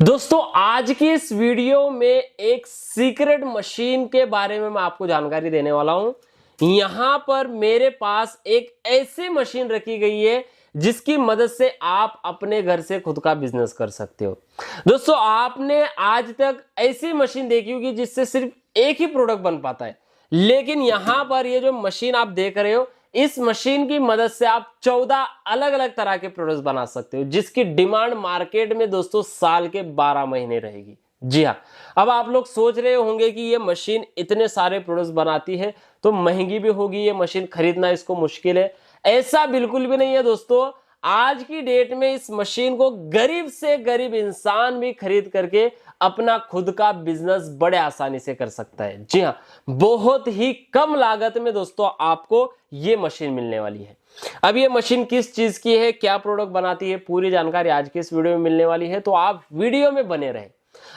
दोस्तों आज की इस वीडियो में एक सीक्रेट मशीन के बारे में मैं आपको जानकारी देने वाला हूं। यहां पर मेरे पास एक ऐसी मशीन रखी गई है जिसकी मदद से आप अपने घर से खुद का बिजनेस कर सकते हो। दोस्तों आपने आज तक ऐसी मशीन देखी होगी जिससे सिर्फ एक ही प्रोडक्ट बन पाता है, लेकिन यहां पर ये जो मशीन आप देख रहे हो, इस मशीन की मदद से आप 14 अलग अलग तरह के प्रोडक्ट्स बना सकते हो, जिसकी डिमांड मार्केट में दोस्तों साल के 12 महीने रहेगी। जी हाँ, अब आप लोग सोच रहे होंगे कि ये मशीन इतने सारे प्रोडक्ट्स बनाती है तो महंगी भी होगी, ये मशीन खरीदना इसको मुश्किल है। ऐसा बिल्कुल भी नहीं है दोस्तों। आज की डेट में इस मशीन को गरीब से गरीब इंसान भी खरीद करके अपना खुद का बिजनेस बड़े आसानी से कर सकता है। जी हाँ, बहुत ही कम लागत में दोस्तों आपको ये मशीन मिलने वाली है। अब ये मशीन किस चीज की है, क्या प्रोडक्ट बनाती है, पूरी जानकारी आज के इस वीडियो में मिलने वाली है, तो आप वीडियो में बने रहें।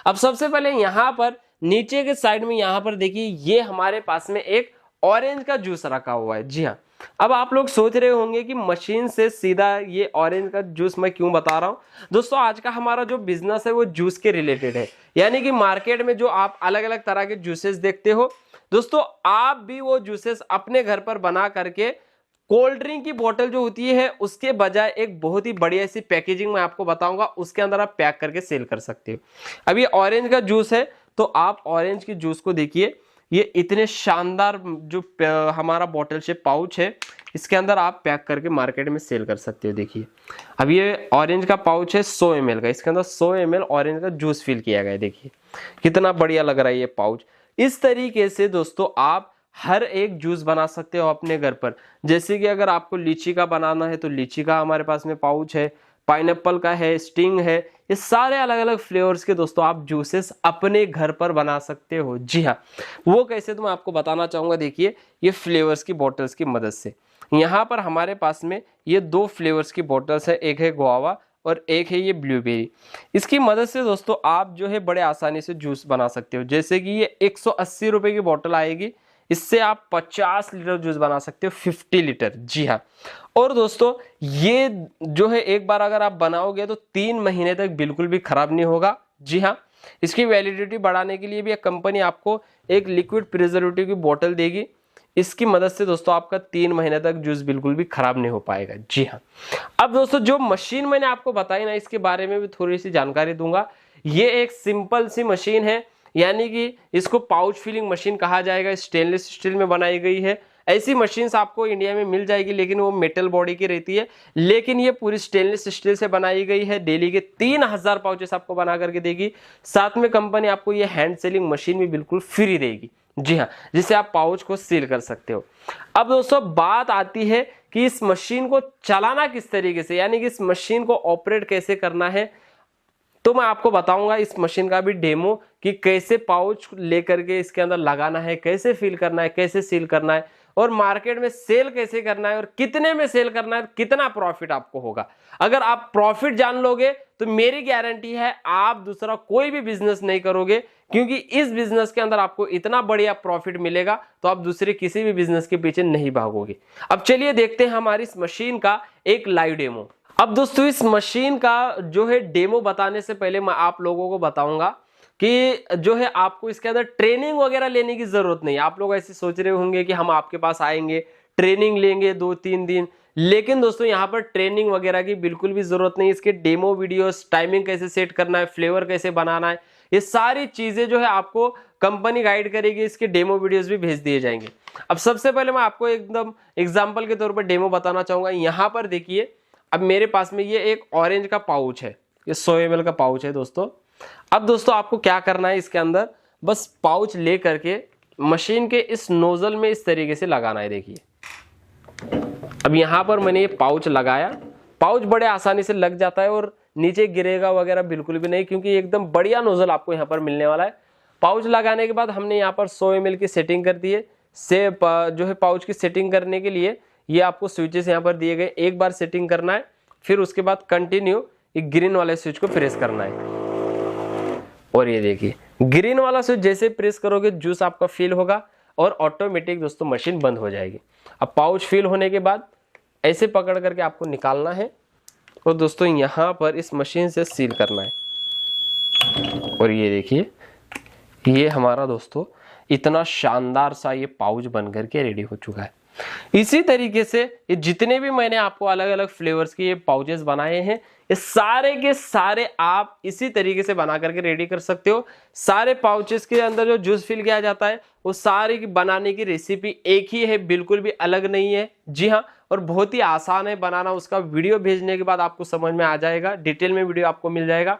अब सबसे पहले यहां पर नीचे के साइड में यहां पर देखिए, ये हमारे पास में एक ऑरेंज का जूस रखा हुआ है। जी हाँ, अब आप लोग सोच रहे होंगे कि मशीन से सीधा ये ऑरेंज का जूस मैं क्यों बता रहा हूं। दोस्तों आज का हमारा जो बिजनेस है वो जूस के रिलेटेड है, यानी कि मार्केट में जो आप अलग अलग तरह के जूसेस देखते हो, दोस्तों आप भी वो जूसेस अपने घर पर बना करके कोल्ड ड्रिंक की बोतल जो होती है उसके बजाय एक बहुत ही बढ़िया सी पैकेजिंग मैं आपको बताऊंगा, उसके अंदर आप पैक करके सेल कर सकते हो। अब ये ऑरेंज का जूस है, तो आप ऑरेंज की जूस को देखिए, ये इतने शानदार जो हमारा बोतल शेप पाउच है, इसके अंदर आप पैक करके मार्केट में सेल कर सकते हो। देखिए अब ये ऑरेंज का पाउच है 100 ml का, इसके अंदर 100 ml ऑरेंज का जूस फिल किया गया है। देखिए कितना बढ़िया लग रहा है ये पाउच। इस तरीके से दोस्तों आप हर एक जूस बना सकते हो अपने घर पर। जैसे कि अगर आपको लीची का बनाना है तो लीची का हमारे पास में पाउच है, पाइनएप्पल का है, स्टिंग है, ये सारे अलग अलग फ्लेवर्स के दोस्तों आप जूसेस अपने घर पर बना सकते हो। जी हाँ, वो कैसे तो मैं आपको बताना चाहूंगा। देखिए ये फ्लेवर्स की बॉटल्स की मदद से यहाँ पर हमारे पास में ये 2 फ्लेवर्स की बॉटल्स है, एक है गुआवा और एक है ये ब्लूबेरी। इसकी मदद से दोस्तों आप जो है बड़े आसानी से जूस बना सकते हो। जैसे कि ये 180 रुपए की बॉटल आएगी, इससे आप 50 लीटर जूस बना सकते हो, 50 लीटर। जी हाँ, और दोस्तों ये जो है एक बार अगर आप बनाओगे तो 3 महीने तक बिल्कुल भी खराब नहीं होगा। जी हाँ, इसकी वैलिडिटी बढ़ाने के लिए भी एक कंपनी आपको एक लिक्विड प्रिजर्वेटिव की बोतल देगी, इसकी मदद से दोस्तों आपका 3 महीने तक जूस बिल्कुल भी खराब नहीं हो पाएगा। जी हाँ, अब दोस्तों जो मशीन मैंने आपको बताई ना, इसके बारे में भी थोड़ी सी जानकारी दूंगा। ये एक सिंपल सी मशीन है, यानी कि इसको पाउच फिलिंग मशीन कहा जाएगा, स्टेनलेस स्टील में बनाई गई है। ऐसी मशीन्स आपको इंडिया में मिल जाएगी, लेकिन वो मेटल बॉडी की रहती है, लेकिन ये पूरी स्टेनलेस स्टील से बनाई गई है। डेली के 3000 पाउचेस आपको बना करके देगी। साथ में कंपनी आपको ये हैंड सेलिंग मशीन भी बिल्कुल फ्री देगी। जी हाँ, जिससे आप पाउच को सील कर सकते हो। अब दोस्तों बात आती है कि इस मशीन को चलाना किस तरीके से, यानी कि इस मशीन को ऑपरेट कैसे करना है, तो मैं आपको बताऊंगा इस मशीन का भी डेमो कि कैसे पाउच लेकर के इसके अंदर लगाना है, कैसे फिल करना है, कैसे सील करना है, और मार्केट में सेल कैसे करना है, और कितने में सेल करना है, और कितना प्रॉफिट आपको होगा। अगर आप प्रॉफिट जान लोगे तो मेरी गारंटी है आप दूसरा कोई भी बिजनेस नहीं करोगे, क्योंकि इस बिजनेस के अंदर आपको इतना बढ़िया प्रॉफिट मिलेगा तो आप दूसरे किसी भी बिजनेस के पीछे नहीं भागोगे। अब चलिए देखते हैं हमारी इस मशीन का एक लाइव डेमो। अब दोस्तों इस मशीन का जो है डेमो बताने से पहले मैं आप लोगों को बताऊंगा कि जो है आपको इसके अंदर ट्रेनिंग वगैरह लेने की जरूरत नहीं है। आप लोग ऐसे सोच रहे होंगे कि हम आपके पास आएंगे, ट्रेनिंग लेंगे 2-3 दिन, लेकिन दोस्तों यहाँ पर ट्रेनिंग वगैरह की बिल्कुल भी जरूरत नहीं। इसके डेमो वीडियोस, टाइमिंग कैसे सेट करना है, फ्लेवर कैसे बनाना है, ये सारी चीजें जो है आपको कंपनी गाइड करेगी, इसके डेमो वीडियोस भी भेज दिए जाएंगे। अब सबसे पहले मैं आपको एकदम एग्जाम्पल के तौर पर डेमो बताना चाहूंगा। यहाँ पर देखिए, अब मेरे पास में ये एक ऑरेंज का पाउच है, ये 100 ml का पाउच है दोस्तों। अब दोस्तों आपको क्या करना है, इसके अंदर बस पाउच ले करके मशीन के इस नोजल में इस तरीके से लगाना है। देखिए अब यहां पर मैंने ये पाउच लगाया, पाउच बड़े आसानी से लग जाता है और नीचे गिरेगा वगैरह बिल्कुल भी नहीं, क्योंकि एकदम बढ़िया नोजल आपको यहाँ पर मिलने वाला है। पाउच लगाने के बाद हमने यहाँ पर 100 ml की सेटिंग कर दी है। से जो है पाउच की सेटिंग करने के लिए ये आपको स्विचेस यहाँ पर दिए गए, एक बार सेटिंग करना है, फिर उसके बाद कंटिन्यू ये ग्रीन वाले स्विच को प्रेस करना है। और ये देखिए ग्रीन वाला स्विच जैसे प्रेस करोगे जूस आपका फिल होगा और ऑटोमेटिक दोस्तों मशीन बंद हो जाएगी। अब पाउच फिल होने के बाद ऐसे पकड़ करके आपको निकालना है और दोस्तों यहाँ पर इस मशीन से सील करना है। और ये देखिए, ये हमारा दोस्तों इतना शानदार सा ये पाउच बन करके रेडी हो चुका है। इसी तरीके से ये जितने भी मैंने आपको अलग अलग फ्लेवर्स के ये पाउचेस बनाए हैं, ये सारे के सारे आप इसी तरीके से बना करके रेडी कर सकते हो। सारे पाउचेस के अंदर जो जूस फिल किया जाता है वो सारी की बनाने की रेसिपी एक ही है, बिल्कुल भी अलग नहीं है। जी हाँ, और बहुत ही आसान है बनाना। उसका वीडियो भेजने के बाद आपको समझ में आ जाएगा, डिटेल में वीडियो आपको मिल जाएगा।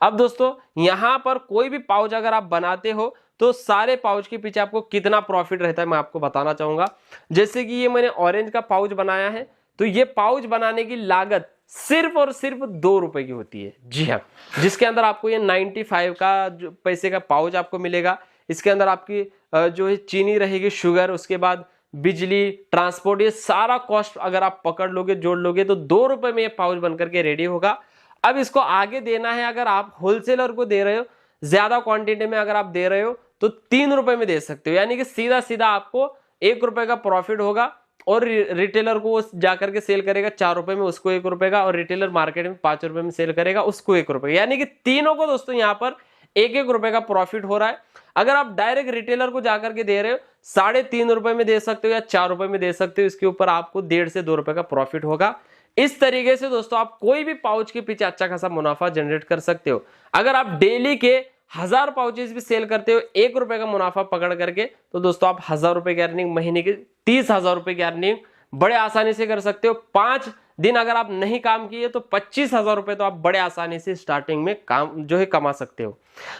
अब दोस्तों यहाँ पर कोई भी पाउच अगर आप बनाते हो तो सारे पाउच के पीछे आपको कितना प्रॉफिट रहता है मैं आपको बताना चाहूंगा। जैसे कि ये मैंने ऑरेंज का पाउच बनाया है, तो ये पाउच बनाने की लागत सिर्फ और सिर्फ 2 रुपए की होती है। जी हाँ, जिसके अंदर आपको ये 95 का जो पैसे का पाउच आपको मिलेगा। इसके अंदर आपकी जो है चीनी रहेगी, शुगर, उसके बाद बिजली, ट्रांसपोर्ट, ये सारा कॉस्ट अगर आप पकड़ लोगे, जोड़ लोगे, तो 2 रुपए में ये पाउच बनकर के रेडी होगा। अब इसको आगे देना है, अगर आप होलसेलर को दे रहे हो, ज्यादा क्वांटिटी में अगर आप दे रहे हो तो 3 रुपए में दे सकते हो, यानी कि सीधा सीधा आपको 1 रुपए का प्रॉफिट होगा। और रिटेलर को वो जाकर के सेल करेगा 4 रुपए में, उसको 1 रुपए का, और रिटेलर मार्केट में 5 रुपए में सेल करेगा, उसको 1 रुपए, यानी कि तीनों को दोस्तों यहाँ पर 1-1 रुपए का प्रॉफिट हो रहा है। अगर आप डायरेक्ट रिटेलर को जाकर के दे रहे हो 3.5 रुपए में दे सकते हो या 4 रुपए में दे सकते हो, इसके ऊपर आपको 1.5 से 2 रुपए का प्रॉफिट होगा। इस तरीके से दोस्तों आप कोई भी पाउच के पीछे अच्छा खासा मुनाफा जनरेट कर सकते हो। अगर आप डेली के 1000 पाउचेस भी सेल करते हो 1 रुपए का मुनाफा पकड़ करके, तो दोस्तों आप 1000 रुपए की अर्निंग, महीने की 30,000 रुपए की अर्निंग बड़े आसानी से कर सकते हो। 5 दिन अगर आप नहीं काम किए तो 25,000 रुपए तो आप बड़े आसानी से स्टार्टिंग में काम जो है कमा सकते हो।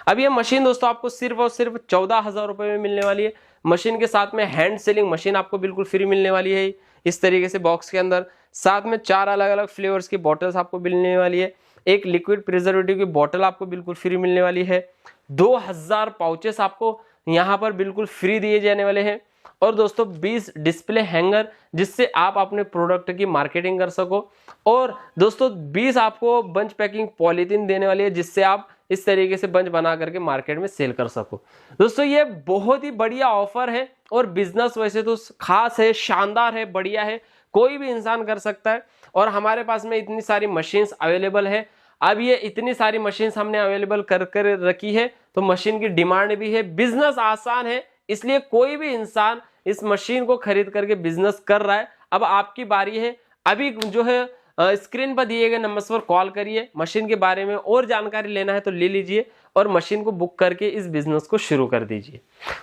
अब ये मशीन दोस्तों आपको सिर्फ और सिर्फ 14,000 रुपए में मिलने वाली है। मशीन के साथ में हैंड सेलिंग मशीन आपको बिल्कुल फ्री मिलने वाली है, इस तरीके से बॉक्स के अंदर। साथ में 4 अलग अलग फ्लेवर्स की बॉटल्स आपको मिलने वाली है। एक लिक्विड प्रिजर्वेटिव की बोतल आपको बिल्कुल फ्री मिलने वाली है। 2000 पाउचेस आपको यहाँ पर बिल्कुल फ्री दिए जाने वाले हैं। और दोस्तों 20 डिस्प्ले हैंगर, जिससे आप अपने प्रोडक्ट की मार्केटिंग कर सको। और दोस्तों 20 आपको बंच पैकिंग पॉलीथीन देने वाली है, जिससे आप इस तरीके से बंच बना करके मार्केट में सेल कर सको। दोस्तों ये बहुत ही बढ़िया ऑफर है, और बिजनेस वैसे तो खास है, शानदार है, बढ़िया है, कोई भी इंसान कर सकता है। और हमारे पास में इतनी सारी मशीन्स अवेलेबल है। अब ये इतनी सारी मशीन्स हमने अवेलेबल कर कर रखी है, तो मशीन की डिमांड भी है, बिजनेस आसान है, इसलिए कोई भी इंसान इस मशीन को खरीद करके बिजनेस कर रहा है। अब आपकी बारी है, अभी जो है स्क्रीन पर दिए गए नंबर्स पर कॉल करिए। मशीन के बारे में और जानकारी लेना है तो ले लीजिए, और मशीन को बुक करके इस बिजनेस को शुरू कर दीजिए।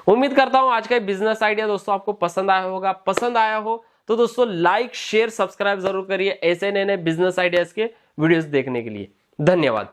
उम्मीद करता हूं आज का बिजनेस आइडिया दोस्तों आपको पसंद आया होगा। पसंद आया हो तो दोस्तों लाइक, शेयर, सब्सक्राइब जरूर करिए ऐसे नए नए बिजनेस आइडियाज के वीडियोस देखने के लिए। धन्यवाद।